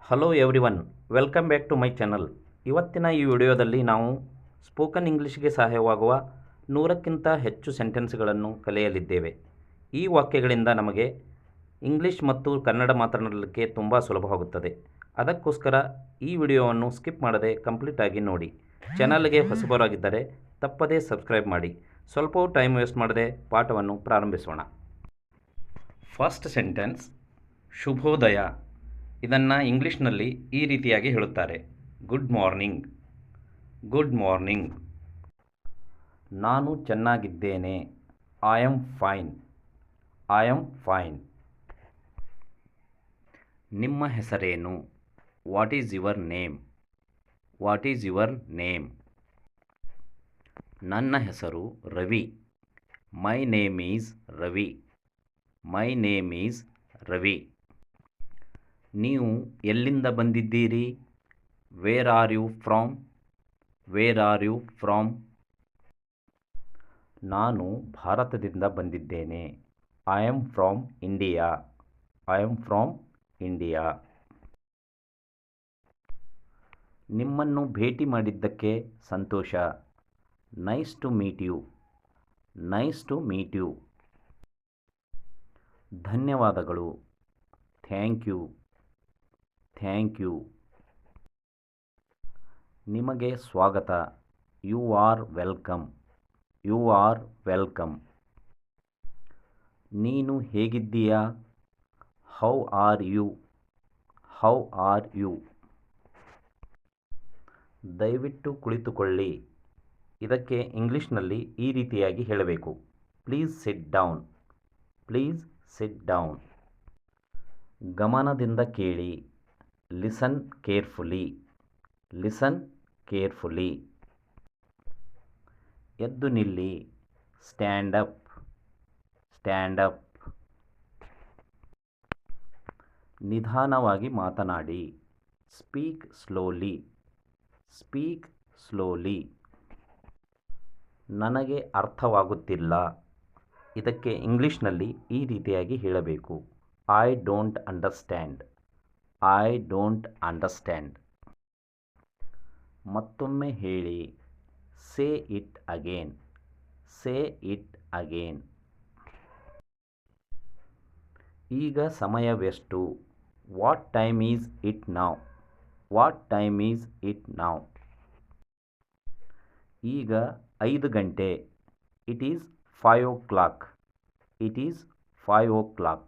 Hello everyone, welcome back to my channel. ಇವತ್ತಿನ ಈ ವಿಡಿಯೋದಲ್ಲಿ ನಾವು ಸ್ಪೋಕನ್ ಇಂಗ್ಲೀಷ್ಗೆ ಸಹಾಯವಾಗುವ 100ಕ್ಕಿಂತ ಹೆಚ್ಚು ಸೆಂಟೆನ್ಸ್ಗಳನ್ನು ಕಲಿಯಲಿದ್ದೇವೆ. ಈ ವಾಕ್ಯಗಳಿಂದ ನಮಗೆ ಇಂಗ್ಲೀಷ್ ಮತ್ತು ಕನ್ನಡ ಮಾತನಾಡಲಿಕ್ಕೆ ತುಂಬ ಸುಲಭವಾಗುತ್ತದೆ. ಅದಕ್ಕೋಸ್ಕರ ಈ ವಿಡಿಯೋವನ್ನು ಸ್ಕಿಪ್ ಮಾಡದೆ ಕಂಪ್ಲೀಟ್ ಆಗಿ ನೋಡಿ. ಚಾನಲ್ಗೆ ಹೊಸಬರಾಗಿದ್ದರೆ ತಪ್ಪದೇ ಸಬ್ಸ್ಕ್ರೈಬ್ ಮಾಡಿ. ಸ್ವಲ್ಪವೂ ಟೈಮ್ ವೇಸ್ಟ್ ಮಾಡದೆ ಪಾಠವನ್ನು ಪ್ರಾರಂಭಿಸೋಣ. ಫಸ್ಟ್ ಸೆಂಟೆನ್ಸ್, ಶುಭೋದಯ. ಇದನ್ನು ಇಂಗ್ಲೀಷ್ನಲ್ಲಿ ಈ ರೀತಿಯಾಗಿ ಹೇಳುತ್ತಾರೆ: ಗುಡ್ ಮಾರ್ನಿಂಗ್. Good morning. ನಾನು ಚೆನ್ನಾಗಿದ್ದೇನೆ. I am fine. I am fine. ನಿಮ್ಮ ಹೆಸರೇನು? What is your name? What is your name? ನನ್ನ ಹೆಸರು Ravi. My name is Ravi. My name is Ravi. ನೀವು ಎಲ್ಲಿಂದ ಬಂದಿದ್ದೀರಿ? Where are you from? Where are you from? ನಾನು ಭಾರತದಿಂದ ಬಂದಿದ್ದೇನೆ. I am from India. I am from India. ನಿಮ್ಮನ್ನು ಭೇಟಿ ಮಾಡಿದ್ದಕ್ಕೆ ಸಂತೋಷ. Nice to meet you. Nice to meet you. ಧನ್ಯವಾದಗಳು. Thank you. Thank you. ನಿಮಗೆ ಸ್ವಾಗತ. You are welcome. You are welcome. ನೀನು ಹೇಗಿದ್ದೀಯಾ? How are you? How are you? ದಯವಿಟ್ಟು ಕುಳಿತುಕೊಳ್ಳಿ. ಇದಕ್ಕೆ ಇಂಗ್ಲೀಷ್ನಲ್ಲಿ ಈ ರೀತಿಯಾಗಿ ಹೇಳಬೇಕು: please sit down. Please sit down. ಗಮನದಿಂದ ಕೇಳಿ. Listen carefully. Listen carefully. ಎದ್ದು ನಿಲ್ಲಿ. Stand up. Stand up. ನಿಧಾನವಾಗಿ ಮಾತನಾಡಿ. Speak slowly. Speak slowly. ನನಗೆ ಅರ್ಥವಾಗುತ್ತಿಲ್ಲ. ಇದಕ್ಕೆ ಇಂಗ್ಲೀಷ್ನಲ್ಲಿ ಈ ರೀತಿಯಾಗಿ ಹೇಳಬೇಕು: I don't understand. I don't understand. ಮತ್ತೊಮ್ಮೆ ಹೇಳಿ. Say it again. Say it again. ಈಗ ಸಮಯವೆಷ್ಟು? What time is it now? What time is it now? ಈಗ 5 ಗಂಟೆ. It is 5 o'clock. It is 5 o'clock.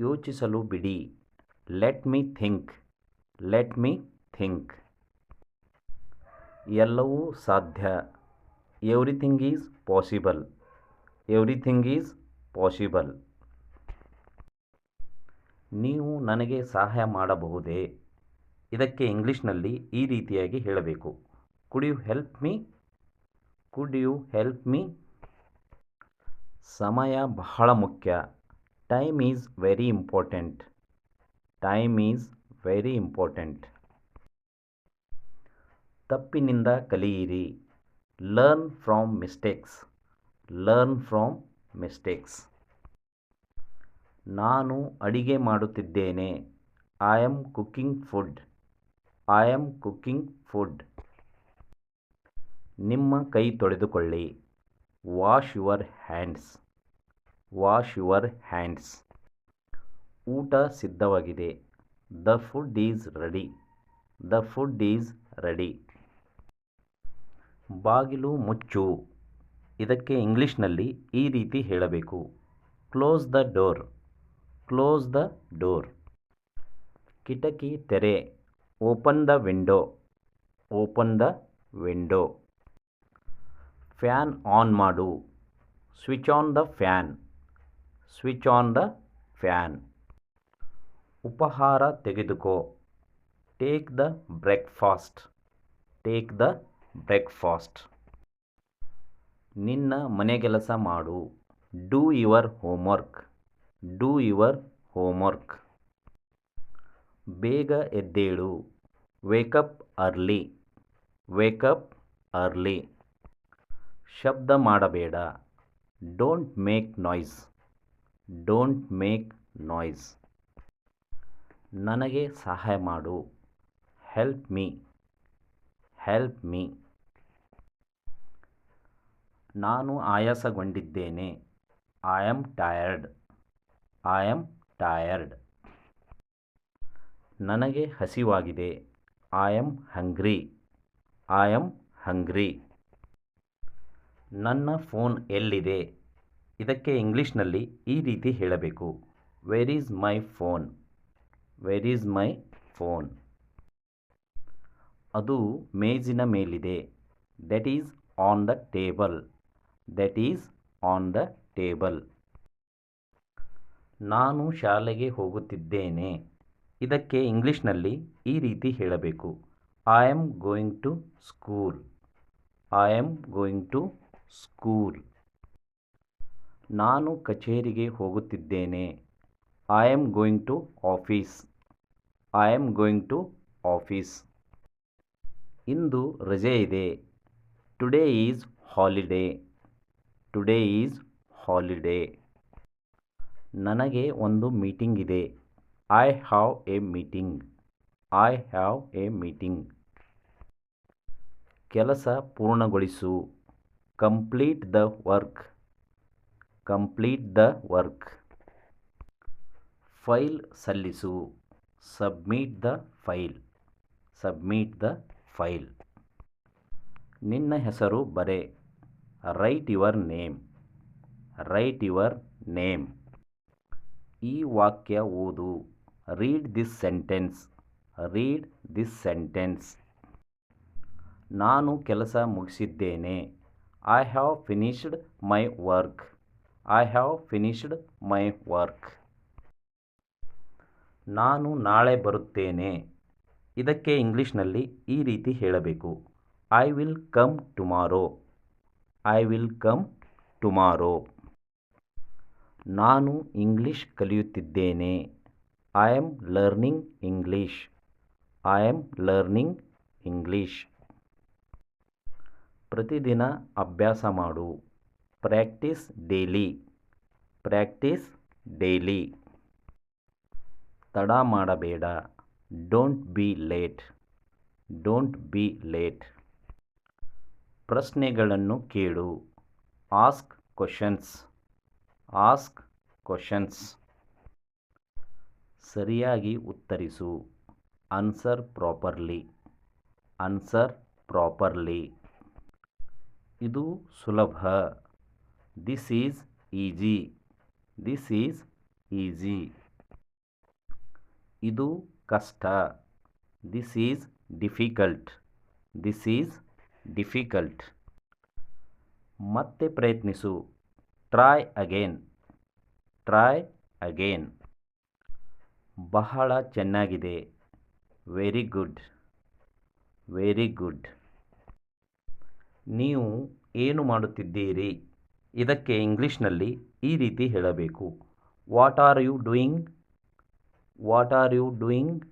ಯೋಚಿಸಲು ಬಿಡಿ. Let me think. Let me think. ಎಲ್ಲವೂ ಸಾಧ್ಯ. Everything is possible. Everything is possible. ನೀವು ನನಗೆ ಸಹಾಯ ಮಾಡಬಹುದೇ? ಇದಕ್ಕೆ ಇಂಗ್ಲೀಷ್ನಲ್ಲಿ ಈ ರೀತಿಯಾಗಿ ಹೇಳಬೇಕು: could you help me? Could you help me? ಸಮಯ ಬಹಳ ಮುಖ್ಯ. Time is very important. Time is very important. ತಪ್ಪಿನಿಂದ ಕಲಿಯಿರಿ. Learn from mistakes. Learn from mistakes. ನಾನು ಅಡಿಗೆ ಮಾಡುತ್ತಿದ್ದೇನೆ. I am cooking food. I am cooking food. ನಿಮ್ಮ ಕೈ ತೊಳೆದುಕೊಳ್ಳಿ. Wash your hands. Wash your hands. ಊಟ ಸಿದ್ಧವಾಗಿದೆ. The food is ready. The food is ready. ಬಾಗಿಲು ಮುಚ್ಚು. ಇದಕ್ಕೆ ಇಂಗ್ಲೀಷ್ನಲ್ಲಿ ಈ ರೀತಿ ಹೇಳಬೇಕು: close the door. Close the door. ಕಿಟಕಿ ತೆರೆ. Open the window. Open the window. Fan on ಮಾಡು. Switch on the fan. Switch on the fan. ಉಪಹಾರ ತೆಗೆದುಕೋ. Take the breakfast. Take the breakfast. ನಿನ್ನ ಮನೆಗೆಲಸ ಮಾಡು. Do your homework. Do your homework. ಬೇಗ ಎದ್ದೇಳು. Wake up early. Wake up early. ಶಬ್ದ ಮಾಡಬೇಡ. Don't make noise. Don't make noise. ನನಗೆ ಸಹಾಯ ಮಾಡು. Help me. Help me. ನಾನು ಆಯಾಸಗೊಂಡಿದ್ದೇನೆ. I am tired. I am tired. ನನಗೆ ಹಸಿವಾಗಿದೆ. I am hungry. I am hungry. ನನ್ನ ಫೋನ್ ಎಲ್ಲಿದೆ? ಇದಕ್ಕೆ ಇಂಗ್ಲೀಷ್ನಲ್ಲಿ ಈ ರೀತಿ ಹೇಳಬೇಕು. Where is my phone? Where is my phone? ಅದು ಮೇಜಿನ ಮೇಲಿದೆ. That is on the table. That is on the table. ನಾನು ಶಾಲೆಗೆ ಹೋಗುತ್ತಿದ್ದೇನೆ. ಇದಕ್ಕೆ ಇಂಗ್ಲೀಷ್ನಲ್ಲಿ ಈ ರೀತಿ ಹೇಳಬೇಕು. I am going to school. I am going to school. ನಾನು ಕಚೇರಿಗೆ ಹೋಗುತ್ತಿದ್ದೇನೆ. I am going to office. I am going to office. ಇಂದು ರಜೆ ಇದೆ. Today is holiday. Today is holiday. ನನಗೆ ಒಂದು ಮೀಟಿಂಗ್ ಇದೆ. I have a meeting. I have a meeting. ಕೆಲಸ ಪೂರ್ಣಗೊಳಿಸು. Complete the work. Complete the work. File ಸಲ್ಲಿಸು. Submit the file. Submit the file. ನಿನ್ನ ಹೆಸರು ಬರೆ. Write your name. Write your name. ಈ ವಾಕ್ಯ ಓದು. Read this sentence. Read this sentence. ನಾನು ಕೆಲಸ ಮುಗಿಸಿದ್ದೇನೆ. I have finished my work. I have finished my work. ನಾನು ನಾಳೆ ಬರುತ್ತೇನೆ. ಇದಕ್ಕೆ ಇಂಗ್ಲೀಷ್ನಲ್ಲಿ ಈ ರೀತಿ ಹೇಳಬೇಕು. I will come tomorrow. I will come tomorrow. ನಾನು ಇಂಗ್ಲೀಷ್ ಕಲಿಯುತ್ತಿದ್ದೇನೆ. I am learning English. I am learning English. ಪ್ರತಿದಿನ ಅಭ್ಯಾಸ ಮಾಡು. Practise daily. Practice daily. ತಡ ಮಾಡಬೇಡ. Don't be late. Don't be late. ಪ್ರಶ್ನೆಗಳನ್ನು ಕೇಳು. Ask questions. Ask questions. ಸರಿಯಾಗಿ ಉತ್ತರಿಸು. Answer properly. Answer properly. ಇದು ಸುಲಭ. This is easy. This is easy. ಇದು ಕಷ್ಟ. This is difficult. This is difficult. ಮತ್ತೆ ಪ್ರಯತ್ನಿಸು. Try again. Try again. ಬಹಳ ಚೆನ್ನಾಗಿದೆ. Very good. Very good. ನೀವು ಏನು ಮಾಡುತ್ತಿದ್ದೀರಿ? ಇದಕ್ಕೆ ಇಂಗ್ಲೀಷ್ನಲ್ಲಿ ಈ ರೀತಿ ಹೇಳಬೇಕು. What are you doing? What are you doing?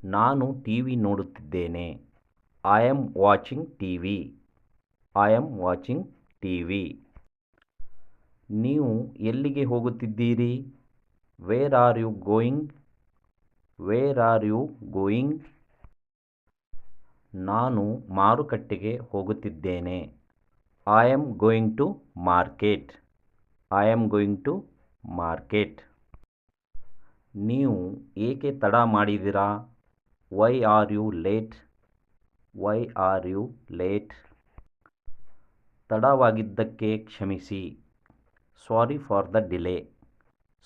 ನಾನು ಟಿ ವಿ ನೋಡುತ್ತಿದ್ದೇನೆ. I am watching TV. I am watching TV. ನೀವು ಎಲ್ಲಿಗೆ ಹೋಗುತ್ತಿದ್ದೀರಿ? Where are you going? Where are you going? ನಾನು ಮಾರುಕಟ್ಟೆಗೆ ಹೋಗುತ್ತಿದ್ದೇನೆ. I am going to market. I am going to market. ನೀವು ಏಕೆ ತಡ ಮಾಡಿದಿರಾ? Why are you late? Why are you late? ತಡವಾಗಿದ್ದಕ್ಕೆ ಕ್ಷಮಿಸಿ. Sorry for the delay.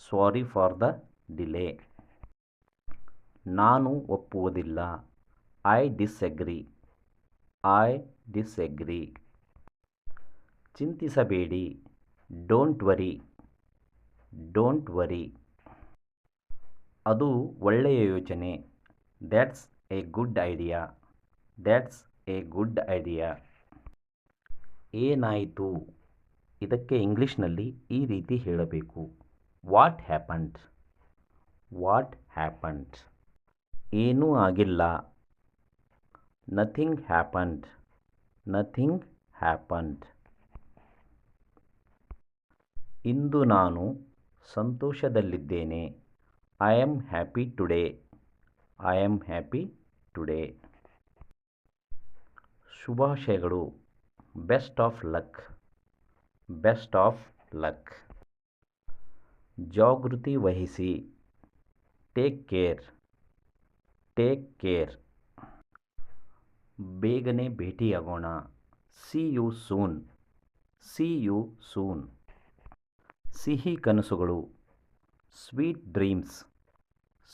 Sorry for the delay. ನಾನು ಒಪ್ಪುವುದಿಲ್ಲ. I disagree. I disagree. ಚಿಂತಿಸಬೇಡಿ. Don't worry. Don't worry. ಅದು ಒಳ್ಳೆಯ ಯೋಚನೆ. That's a good idea. That's a good idea. ಏನಾಯಿತು? ಇದಕ್ಕೆ ಇಂಗ್ಲೀಷ್ನಲ್ಲಿ ಈ ರೀತಿ ಹೇಳಬೇಕು. What happened? What happened? ಏನೂ ಆಗಿಲ್ಲ. Nothing happened. Nothing happened. ಇಂದು ನಾನು ಸಂತೋಷದಲ್ಲಿದ್ದೇನೆ. I am happy today. I am happy today. ಶುಭಾಶಯಗಳು. Best of luck. Best of luck. ಜಾಗೃತಿ ವಹಿಸಿ. Take care. Take care. ಬೇಗನೆ ಭೇಟಿಯಾಗೋಣ. See you soon. See you soon. ಸಿಹಿ ಕನಸುಗಳು. Sweet dreams.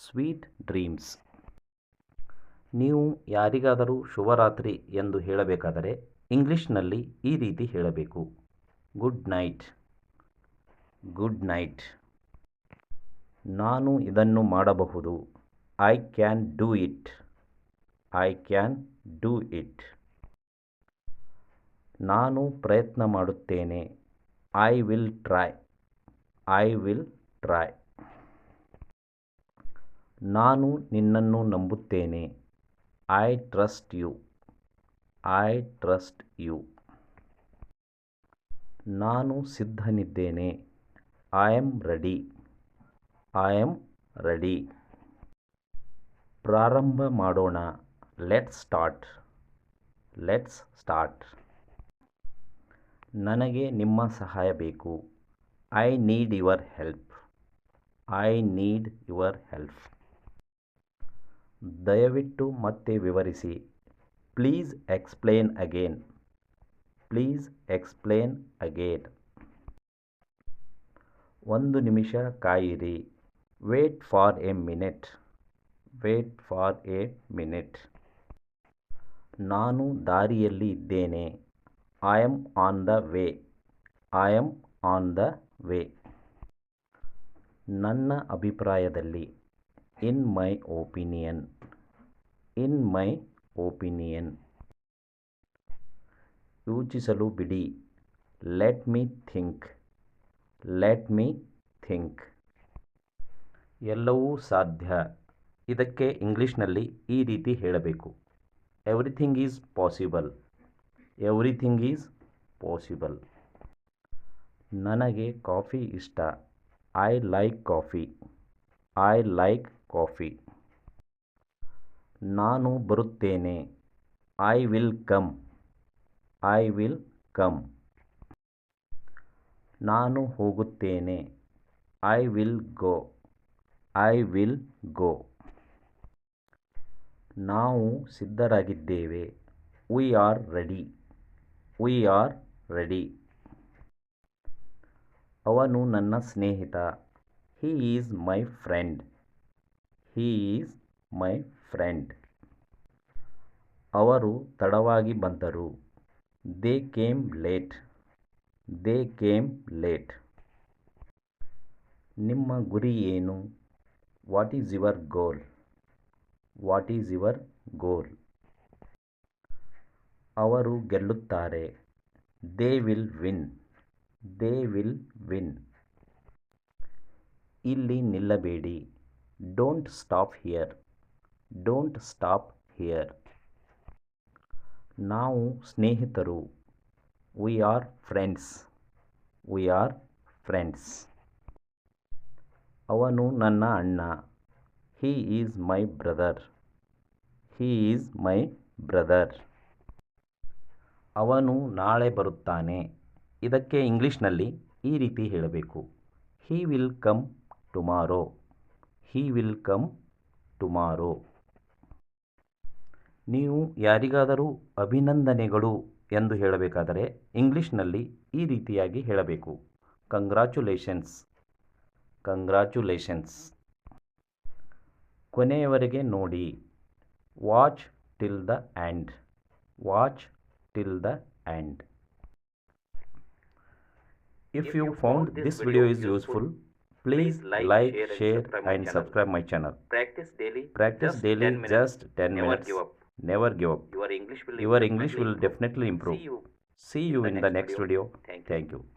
Sweet dreams. ನೀವು ಯಾರಿಗಾದರೂ ಶುಭರಾತ್ರಿ ಎಂದು ಹೇಳಬೇಕಾದರೆ ಇಂಗ್ಲಿಷ್ನಲ್ಲಿ ಈ ರೀತಿ ಹೇಳಬೇಕು. Good night. Good night. ನಾನು ಇದನ್ನು ಮಾಡಬಹುದು. I can do it. I can do it. ನಾನು ಪ್ರಯತ್ನ ಮಾಡುತ್ತೇನೆ. I will try. I will try. ನಾನು ನಿನ್ನನ್ನು ನಂಬುತ್ತೇನೆ. I trust you. I trust you. ನಾನು ಸಿದ್ಧನಿದ್ದೇನೆ. I am ready. I am ready. ಪ್ರಾರಂಭ ಮಾಡೋಣ. Let's start. Let's start. ನನಗೆ ನಿಮ್ಮ ಸಹಾಯ ಬೇಕು. I need your help. I need your help. ದಯವಿಟ್ಟು ಮತ್ತೆ ವಿವರಿಸಿ. Please explain again. Please explain again. ಒಂದು ನಿಮಿಷ ಕಾಯಿರಿ. Wait for a minute. Wait for a minute. ನಾನು ದಾರಿಯಲ್ಲಿ ಇದ್ದೇನೆ. I am on the way. I am on the way. ನನ್ನ ಅಭಿಪ್ರಾಯದಲ್ಲಿ. In my opinion. In my opinion. ಯೋಚಿಸಲು ಬಿಡಿ. Let me think. Let me think. ಎಲ್ಲವೂ ಸಾಧ್ಯ. ಇದಕ್ಕೆ ಇಂಗ್ಲಿಷ್ನಲ್ಲಿ ಈ ರೀತಿ ಹೇಳಬೇಕು. Everything is possible. Everything is possible. ನನಗೆ ಕಾಫಿ ಇಷ್ಟ. I like coffee. I like coffee. ನಾನು ಬರುತ್ತೇನೆ. I will come. I will come. ನಾನು ಹೋಗುತ್ತೇನೆ. I will go. I will go. ನಾವು ಸಿದ್ಧರಾಗಿದ್ದೇವೆ. We are ready. We are ready. ಅವನು ನನ್ನ ಸ್ನೇಹಿತ. He is my friend. He is my friend. ಅವರು ತಡವಾಗಿ ಬಂದರು. They came late. They came late. ನಿಮ್ಮ ಗುರಿ ಏನು? What is your goal? What is your goal? ಅವರು ಗೆಲ್ಲುತ್ತಾರೆ. They will win. They will win. ಇಲ್ಲಿ ನಿಲ್ಲಬೇಡಿ. Don't stop here. Don't stop here. ನಾವು ಸ್ನೇಹಿತರು. We are friends. We are friends. ಅವನು ನನ್ನ ಅಣ್ಣ. ಹೀ is my brother. Hi is my brother. ಅವನು ನಾಳೆ ಬರುತ್ತಾನೆ. ಇದಕ್ಕೆ ಇಂಗ್ಲಿಷ್ನಲ್ಲಿ ಈ ರೀತಿ ಹೇಳಬೇಕು. He will come tomorrow. He will come tomorrow. ನೀವು ಯಾರಿಗಾದರೂ ಅಭಿನಂದನೆಗಳು ಎಂದು ಹೇಳಬೇಕಾದರೆ ಇಂಗ್ಲಿಷ್ನಲ್ಲಿ ಈ ರೀತಿಯಾಗಿ ಹೇಳಬೇಕು. ಕಂಗ್ರ್ಯಾಚುಲೇಷನ್ಸ್. ಕಂಗ್ರ್ಯಾಚುಲೇಷನ್ಸ್. ಕೊನೆಯವರೆಗೆ ನೋಡಿ. Watch till the end. Watch till the end. If you found this video is useful, please like, share and subscribe my channel. Practice daily. Practice daily just 10 Never minutes. give up. Never give up. Your English will Your English will definitely improve. See you See you in the next video. Thank you. Thank you.